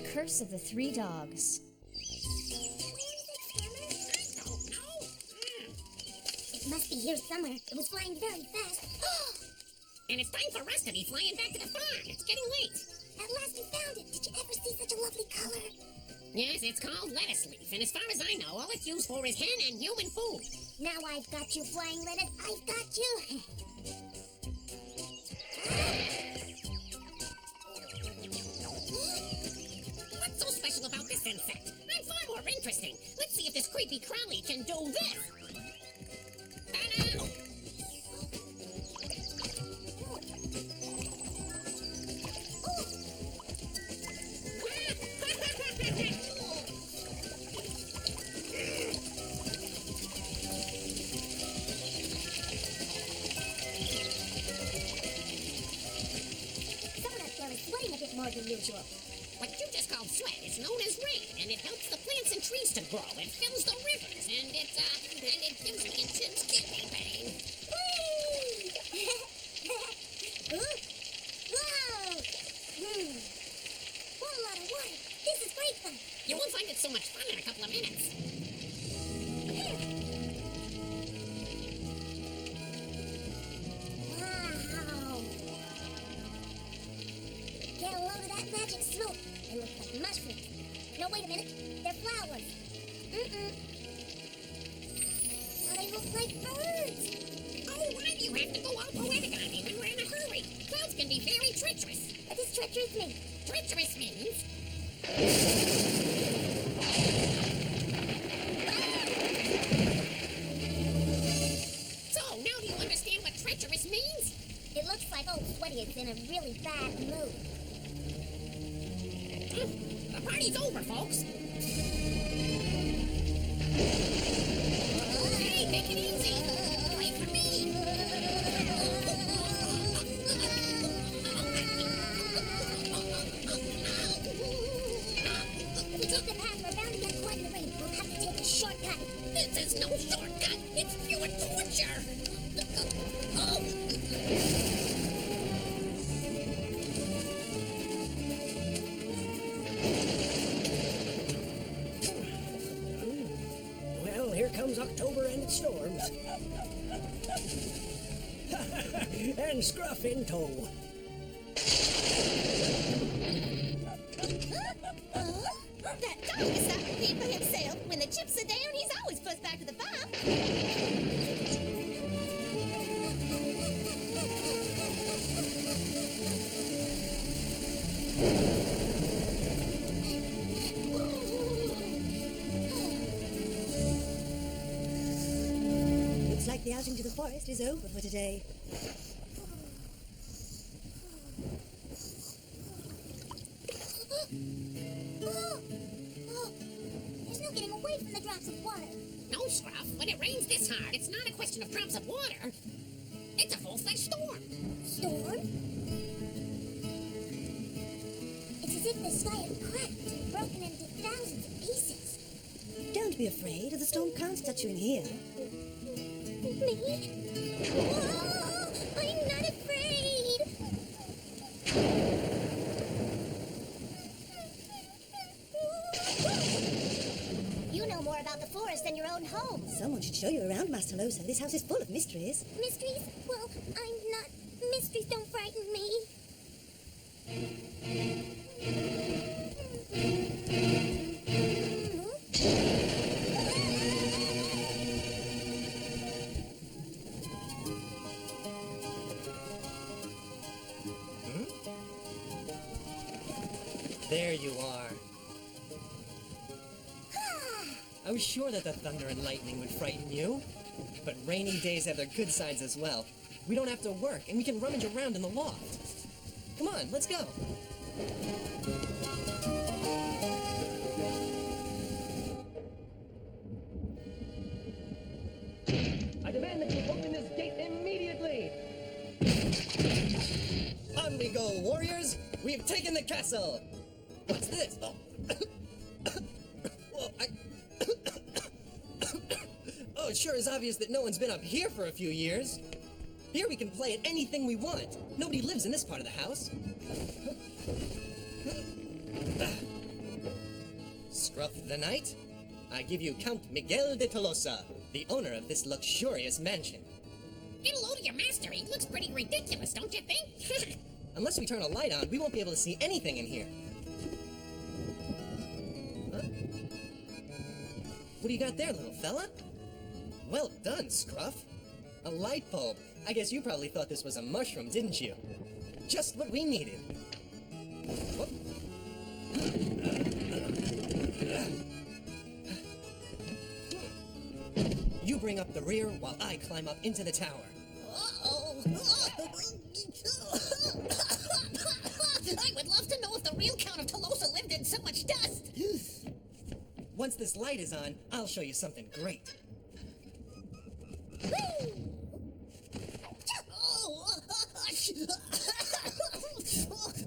The Curse of the Three Dogs. It must be here somewhere. It was flying very fast. And it's time for us to be flying back to the farm. It's getting late. At last we found it. Did you ever see such a lovely color? Yes, it's called lettuce leaf, and as far as I know, all it's used for is hen and human food. Now I've got you, flying lettuce. I've got you. What's so special about this insect? I'm far more interesting. Let's see if this creepy crawly can do this. Ta-da! Someone up there is sweating a bit more than usual. What you just called sweat is known as rain, and it helps the plants and trees to grow. It fills the rivers, and it gives me intense kidney pain. Whee! Whoa! Whole lot of water. This is great fun. You won't find it so much fun in a couple of minutes. Wow! Get a load of that magic smoke. They look like mushrooms. No, wait a minute. They're flowers. Oh, they look like birds. Oh, why do you have to go all poetic on me when we're in a hurry? Clouds can be very treacherous. What does treacherous mean? Treacherous means... So, now do you understand what treacherous means? It looks like old Sweaty is in a really bad mood. The party's over, folks. Hey, take it easy. Wait for me. If we take the path, we're bound to get caught in the rain. We'll have to take a shortcut. This is no shortcut. It's pure torture. Well, here comes October and its storms. And Scruff in tow. That dog is not to feed for himself. When the chips are down, he's always pushed back to the farm. Looks like the outing to the forest is over for today. There's no getting away from the drops of water. No, Scruff. When it rains this hard, it's not a question of drops of water. It's a full-fledged storm. Storm? It's as if the sky had cracked and broken into thousands of pieces. Don't be afraid, the storm can't touch you in here. Me? Oh, I'm not afraid. You know more about the forest than your own home. Someone should show you around, Master Losa. This house is full of mysteries. Mysteries? Well, I'm not. Mysteries don't frighten me. There you are. I was sure that the thunder and lightning would frighten you. But rainy days have their good sides as well. We don't have to work, and we can rummage around in the loft. Come on, let's go. I demand that you open this gate immediately! On we go, warriors! We've taken the castle! What's this? Oh. Well, Oh, it sure is obvious that no one's been up here for a few years. Here we can play at anything we want. Nobody lives in this part of the house. Scruff the Knight, I give you Count Miguel de Tolosa, the owner of this luxurious mansion. Get a load of your master. He looks pretty ridiculous, don't you think? Unless we turn a light on, we won't be able to see anything in here. Huh? What do you got there, little fella? Well done, Scruff. A light bulb. I guess you probably thought this was a mushroom, didn't you? Just what we needed. Whoop. You bring up the rear while I climb up into the tower. Uh-oh. I would love to know if the real Count of Tolosa lived in so much dust. Once this light is on, I'll show you something great.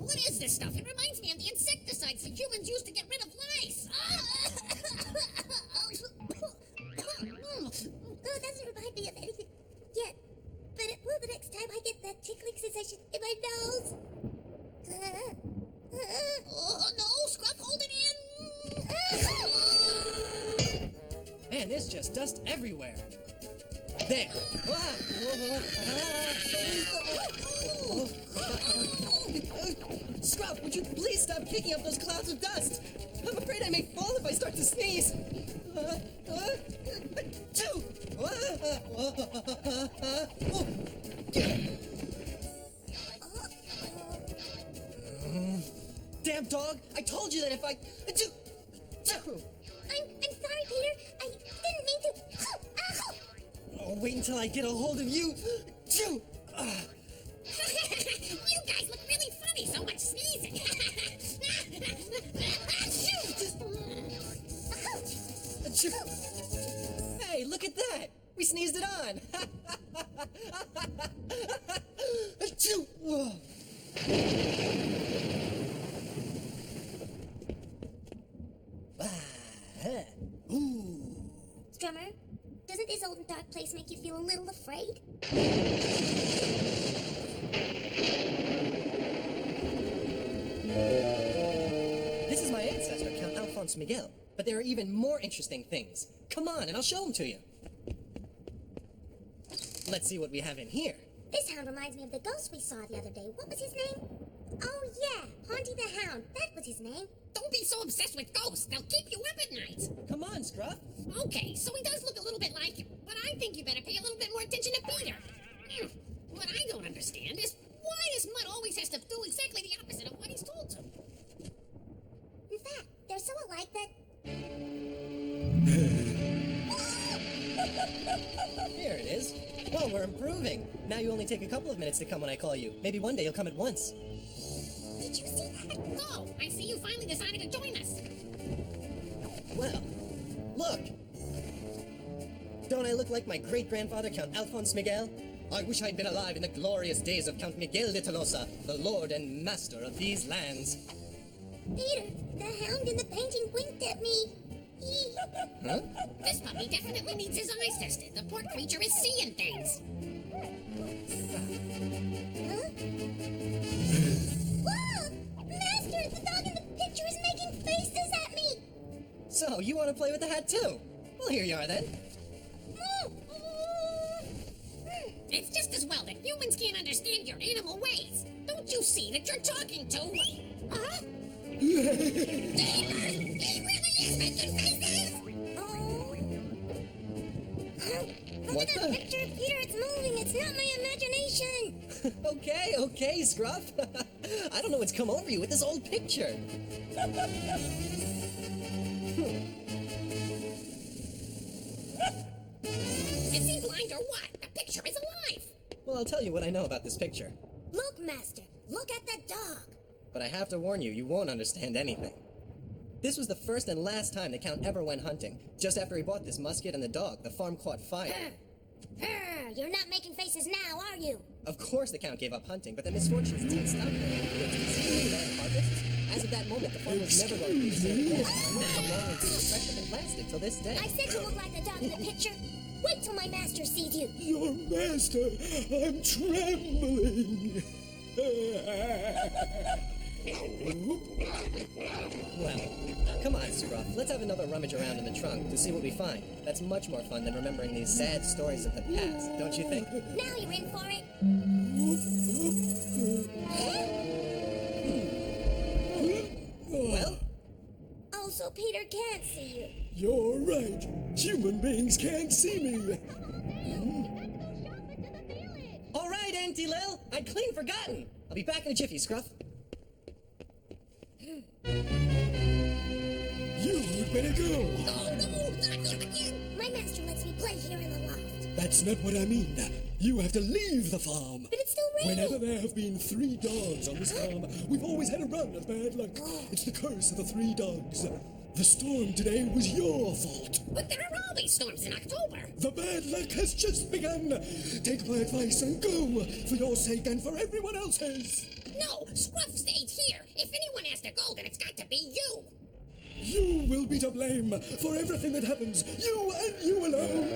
What is this stuff? It reminds me of the insecticides the humans used to get rid of lice. Oh, it doesn't remind me of anything yet. But it will the next time I get that tickling sensation in my nose. Oh, no, Scruff, hold it in. Man, there's just dust everywhere. There. Scruff, would you please stop kicking up those clouds of dust? I'm afraid I may fall if I start to sneeze. Damn dog! I told you that if I... I'm sorry, Peter. I didn't mean to. Oh, wait until I get a hold of you. You guys look really funny, so much sneezing. Hey, look at that! We sneezed it on! Drummer, doesn't this old and dark place make you feel a little afraid? This is my ancestor, Count Alphonse Miguel. But there are even more interesting things. Come on, and I'll show them to you. Let's see what we have in here. This hound reminds me of the ghost we saw the other day. What was his name? Oh, yeah, Haunty the Hound. That was his name. Don't be so obsessed with ghosts. They'll keep you up at night. Come on, Scruff. Okay, so he does look a little bit like him, but I think you better pay a little bit more attention to Peter. What I don't understand is why this mutt always has to do exactly the opposite of what he's told to. In fact, they're so alike that... Here it is. Well, we're improving. Now you only take a couple of minutes to come when I call you. Maybe one day you'll come at once. Did you see that? Oh, I see you finally decided to join us. Well, look. Don't I look like my great-grandfather, Count Alphonse Miguel? I wish I'd been alive in the glorious days of Count Miguel de Tolosa, the lord and master of these lands. Peter, the hound in the painting winked at me. Huh? This puppy definitely needs his eyes tested. The poor creature is seeing things. Huh? Whoa! Master, the dog in the picture is making faces at me! So, you want to play with the hat too? Well, here you are then. It's just as well that humans can't understand your animal ways. Don't you see that you're talking to... Huh? He really is making faces! Oh. Look What at that the- picture, Peter. It's moving. It's not my imagination. Okay, Scruff. I don't know what's come over you with this old picture. Is he blind or what? The picture is alive! Well, I'll tell you what I know about this picture. Look, Master. Look at that dog. But I have to warn you, you won't understand anything. This was the first and last time the Count ever went hunting. Just after he bought this musket and the dog, the farm caught fire. You're not making faces now, are you? Of course the Count gave up hunting, but the misfortunes didn't stop there. As of that moment, the farm was never going to be saved again. How long and destructive it lasted till this day. I said you look like the dog in the picture. Wait till my master sees you. Your master, I'm trembling. Well, Come on, Scruff. Let's have another rummage around in the trunk to see what we find. That's much more fun than remembering these sad stories of the past, don't you think? Now you're in for it. Well? Oh, so Peter can't see you. You're right. Human beings can't see me. All right, Auntie Lil. I'd clean forgotten. I'll be back in a jiffy, Scruff. You'd better go. My master lets me play here in the loft. That's not what I mean. You have to leave the farm. But it's still raining. Whenever there have been 3 dogs on this farm, we've always had a run of bad luck. It's the curse of the 3 dogs. The storm today was your fault. But there are always storms in October. The bad luck has just begun. Take my advice and go, for your sake and for everyone else's. No, Scruff stays here. If anyone has to go, then it's got to be you. You will be to blame for everything that happens. You and you alone.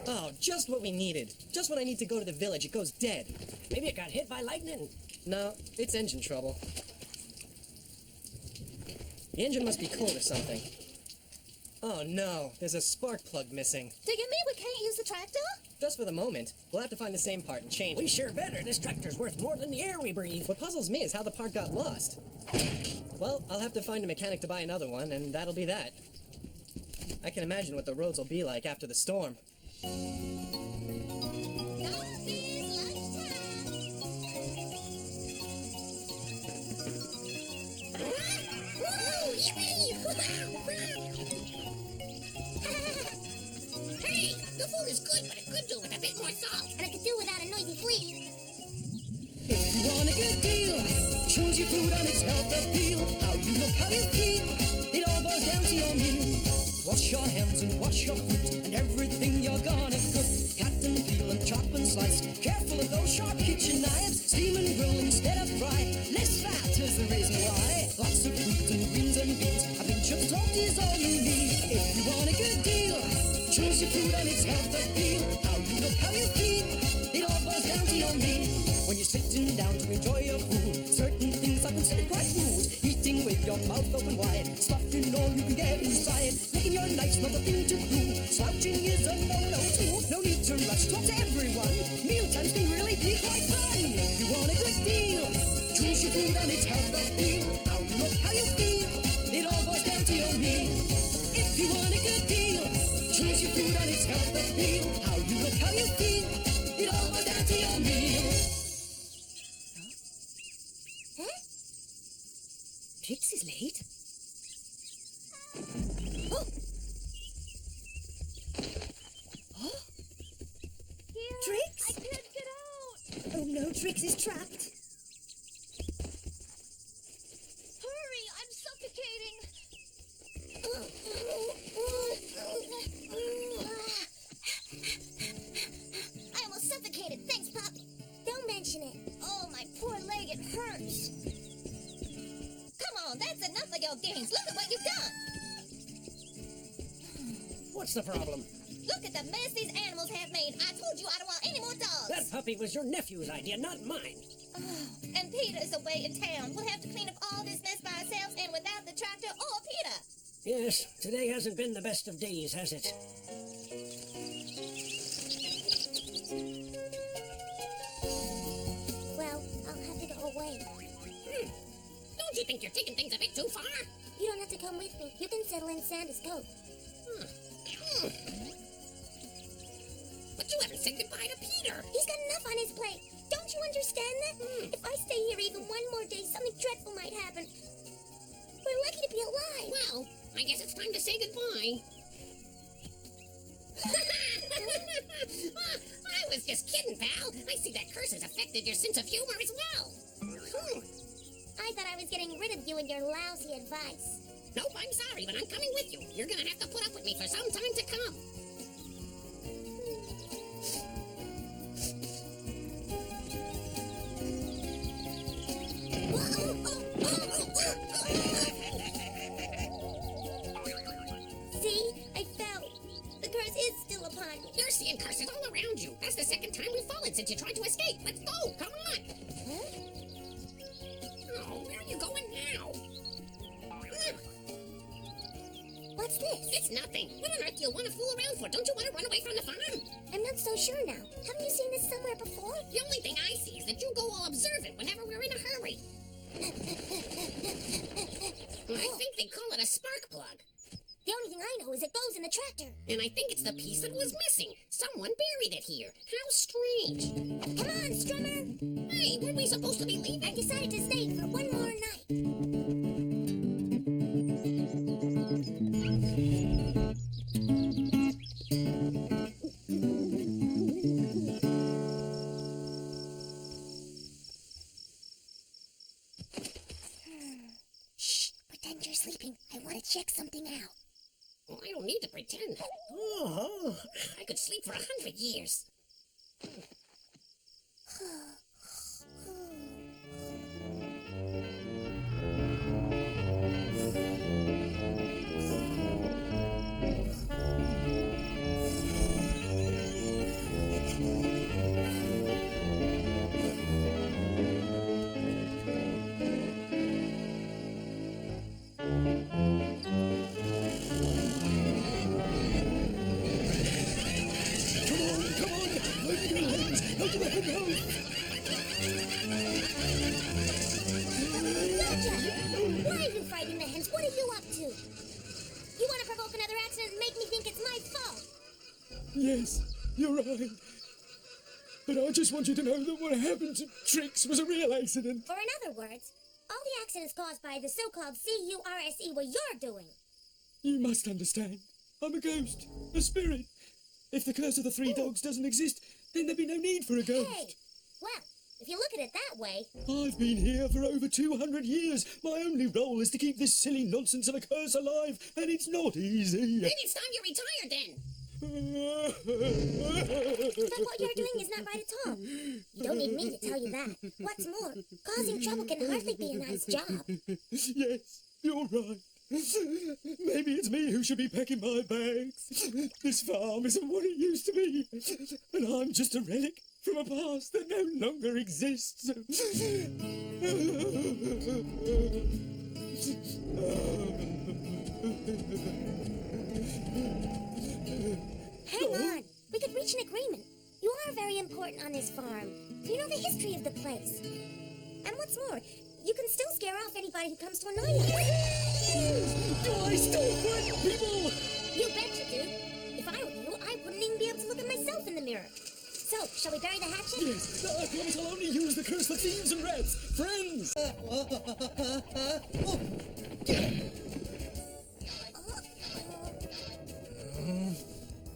Oh, just what we needed. Just when I need to go to the village, it goes dead. Maybe it got hit by lightning. No, it's engine trouble. The engine must be cold or something. Oh no, there's a spark plug missing. Do you mean we can't use the tractor? Just for the moment. We'll have to find the same part and change We it. sure better. This tractor's worth more than the air we breathe. What puzzles me is how the part got lost. Well, I'll have to find a mechanic to buy another one, and that'll be that. I can imagine what the roads will be like after the storm. Hey, the food is good, but it could do with a bit more salt. And I could do without a noisy flea. If you want a good deal, choose your food on its health appeal. How you look, how you feel, it all boils down to your meal. Wash your hands and wash your feet and everything you're gonna cook. Cut and peel and chop and slice. Careful of those sharp kitchen knives. Steam and grill instead of fry. Less fat is the reason why. Lots of fruit and greens and beans. A pinch of salt is all you need. If you want a good deal, choose your food on its health appeal. How you look, how you feel, it all boils down to your meal. When you're sitting down to enjoy your food, certain things are considered quite rude. Eating with your mouth open wide, stuffing all you can get inside. Licking your knife's not the thing to do. Slouching is a no-no too. No need to rush towards everyone. Mealtimes can really be quite fun. If you want a good deal, choose your food and its health appeal. How you look, how you feel, it all boils down to your meal. If you want a good deal, choose your food and its health appeal. How you look, how you feel, it all boils down to your meal. Trix is late. Trix? I can't get out. Oh no, Trix is trapped. Hurry, I'm suffocating. I almost suffocated. Thanks, Pop. Don't mention it. Oh, my poor leg, it hurts. Come on, that's enough of your games. Look at what you've done. What's the problem? Look at the mess these animals have made. I told you I don't want any more dogs. That puppy was your nephew's idea, not mine. Oh, and Peter's away in town. We'll have to clean up all this mess by ourselves and without the tractor or Peter. Yes, today hasn't been the best of days, has it? Well, I'll have to go away. Don't you think you're taking things a bit too far? You don't have to come with me. You can settle in Santa's coat. But you haven't said goodbye to Peter. He's got enough on his plate. Don't you understand that? If I stay here even one more day, something dreadful might happen. We're lucky to be alive. Well, I guess it's time to say goodbye. I was just kidding, pal. I see that curse has affected your sense of humor as well. I thought I was getting rid of you and your lousy advice. Nope, I'm sorry, but I'm coming with you. You're gonna have to put up with me for some time to come. See? I fell. The curse is still upon on. You're seeing curses all around you. That's the second time we've fallen since you tried to escape. Let's go. Come on. Oh, where are you going now? What's this? It's nothing. What on earth do you want to fool around for? Don't you want to run away from the farm? I'm not so sure now. Haven't you seen this somewhere before? The only thing I see is that you go all observant whenever we're in a hurry. I think they call it a spark plug. The only thing I know is it goes in the tractor. And I think it's the piece that was missing. Someone buried it here. How strange. Come on, Strummer. Hey, weren't we supposed to be leaving? I decided to stay for one more night. Shh, pretend you're sleeping. I want to check something out. Oh, I don't need to pretend. Oh, I could sleep for 100 years. Why are you fighting the hens? What are you up to? You want to provoke another accident and make me think it's my fault? Yes, you're right. But I just want you to know that what happened to Trix was a real accident. Or in other words, all the accidents caused by the so-called CURSE were your doing. You must understand. I'm a ghost, a spirit. If the curse of the three dogs doesn't exist, then there'd be no need for a ghost. Hey, well, if you look at it that way, I've been here for over 200 years. My only role is to keep this silly nonsense of a curse alive, and it's not easy. Maybe it's time you retired then. but what you're doing is not right at all. You don't need me to tell you that. What's more, causing trouble can hardly be a nice job. Yes, you're right. Maybe it's me who should be packing my bags. This farm isn't what it used to be, and I'm just a relic from a past that no longer exists. Hang on. We could reach an agreement. You are very important on this farm. You know the history of the place. And what's more, you can still scare off anybody who comes to annoy us. Do I still frighten people? You bet you do. If I were you, I wouldn't even be able to look at myself in the mirror. So, shall we bury the hatchet? Yes, I promise I'll only use the curse for thieves and rats. Friends!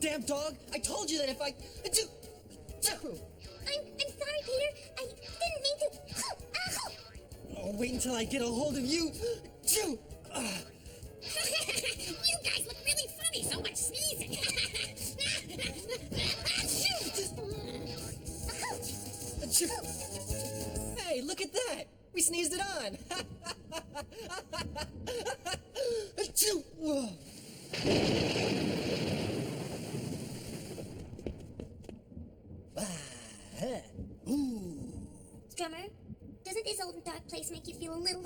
Damn dog! I told you that if I... I'm sorry, Peter. I didn't mean to. Oh, wait until I get a hold of you. You guys look really funny. So much sneezing. Hey, look at that! We sneezed it on! Strummer, doesn't this old and dark place make you feel a little